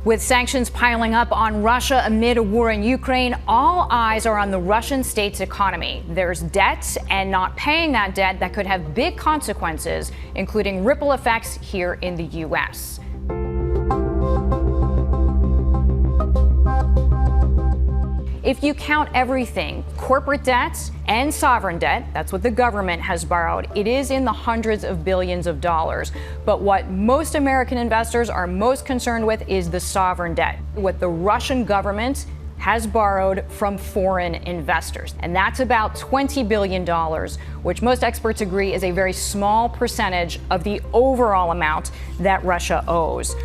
With sanctions piling up on Russia amid a war in Ukraine, all eyes are on the Russian state's economy. There's debt and not paying that debt that could have big consequences, including ripple effects here in the U.S. If you count everything, corporate debt and sovereign debt, that's what the government has borrowed, it is in the hundreds of billions of dollars. But what most American investors are most concerned with is the sovereign debt, what the Russian government has borrowed from foreign investors. And that's about $20 billion, which most experts agree is a very small percentage of the overall amount that Russia owes.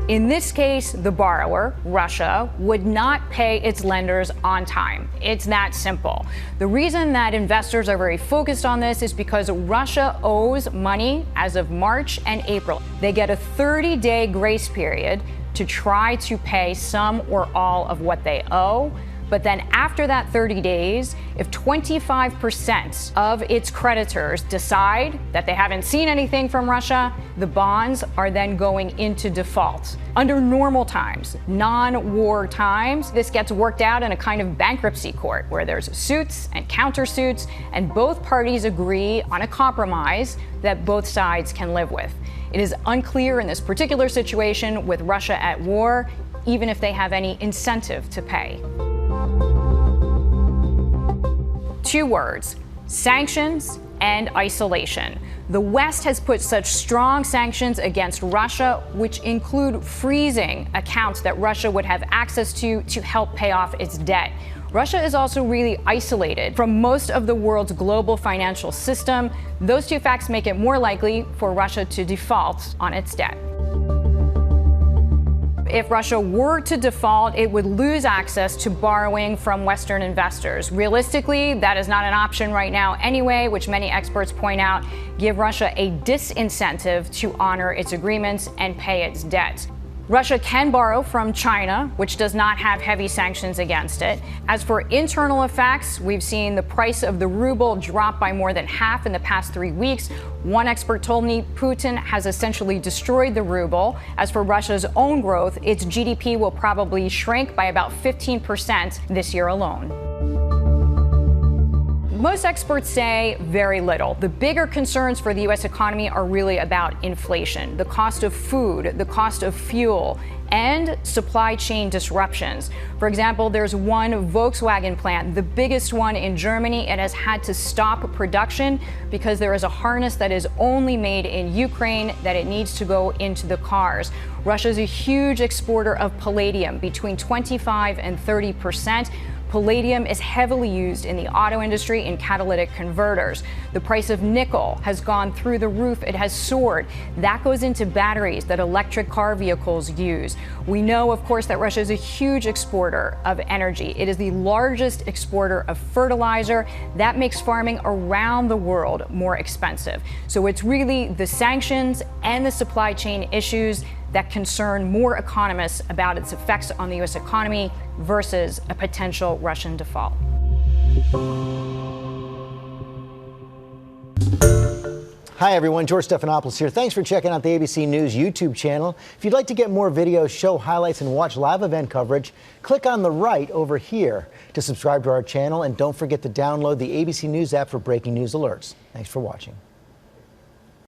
In this case, the borrower, Russia, would not pay its lenders on time. It's that simple. The reason that investors are very focused on this is because Russia owes money as of March and April. They get a 30-day grace period to try to pay some or all of what they owe. But then after that 30 days, if 25% of its creditors decide that they haven't seen anything from Russia, the bonds are then going into default. Under normal times, non-war times, this gets worked out in a kind of bankruptcy court where there's suits and countersuits, and both parties agree on a compromise that both sides can live with. It is unclear in this particular situation with Russia at war, even if they have any incentive to pay. Two words: sanctions and isolation. The West has put such strong sanctions against Russia, which include freezing accounts that Russia would have access to help pay off its debt. Russia is also really isolated from most of the world's global financial system. Those two facts make it more likely for Russia to default on its debt. If Russia were to default, it would lose access to borrowing from Western investors. Realistically, that is not an option right now anyway, which many experts point out give Russia a disincentive to honor its agreements and pay its debt. Russia can borrow from China, which does not have heavy sanctions against it. As for internal effects, we've seen the price of the ruble drop by more than half in the past 3 weeks. One expert told me Putin has essentially destroyed the ruble. As for Russia's own growth, its GDP will probably shrink by about 15% this year alone. Most experts say very little. The bigger concerns for the U.S. economy are really about inflation, the cost of food, the cost of fuel, and supply chain disruptions. For example, there's one Volkswagen plant, the biggest one in Germany. It has had to stop production because there is a harness that is only made in Ukraine that it needs to go into the cars. Russia is a huge exporter of palladium, between 25 and 30%. Palladium is heavily used in the auto industry in catalytic converters. The price of nickel has gone through the roof. It has soared. That goes into batteries that electric car vehicles use. We know, of course, that Russia is a huge exporter of energy. It is the largest exporter of fertilizer. That makes farming around the world more expensive. So it's really the sanctions and the supply chain issues that concern more economists about its effects on the U.S. economy versus a potential Russian default. Hi everyone, George Stephanopoulos here. Thanks for checking out the ABC News YouTube channel. If you'd like to get more videos, show highlights, and watch live event coverage, click on the right over here to subscribe to our channel, and don't forget to download the ABC News app for breaking news alerts. Thanks for watching.